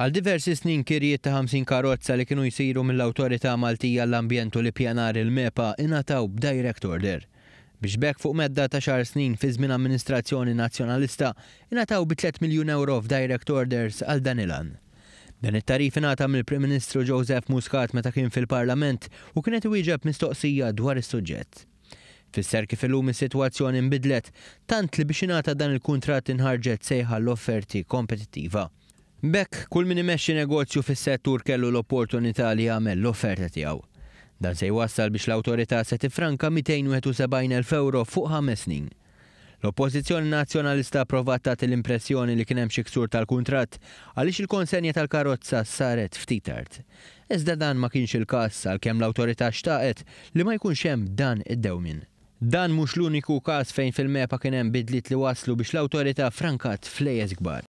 Għal diversi snin kirjiet ta' 50 karozza li kienu jsiru mill-Awtorità Maltija l-Ambjent u l-Ippjanar il-MEPA ingħataw b'direct order. Biex bekk fuq medda ta' xahar snin fi żmien amministrazzjoni nazzjonalista ingħataw bi 3 miljun euro f'direct orders għal dan il-għan. Dan it-tarif ingħata mill-Prim Ministru Joseph Muscat meta kien fil-Parlament u kienet iwieġeb mistoqsija dwar is-suġġett. Fisser kif illum is-sitwazzjoni nbidlet tant li biex ingħata dan il-kuntratt inħarġet sejħa l-offerti kompetittiva. Bekk kull min imexxi negozju fis-settur kellu l-opportunità li jagħmel l-offerta tiegħu. Dan se jwassal biex l-awtorità se tifranka 271,000 euro fuq 5 snin. L-Oppożizzjoni Nazzjonalista approvat tagħti l-impressjoni li kien hemm xi ksur tal-kuntratt għaliex il-konsenja tal-karozza saret ftit tard. Iżda dan ma kienx il-każ għalkemm l-awtorità xtaqet li ma jkunx hemm dan id-dewmien. Dan mhux l-uniku każ fejn fil-MEPA kien hemm bidliet li waslu biex l-awtorità frankat flejjes kbar.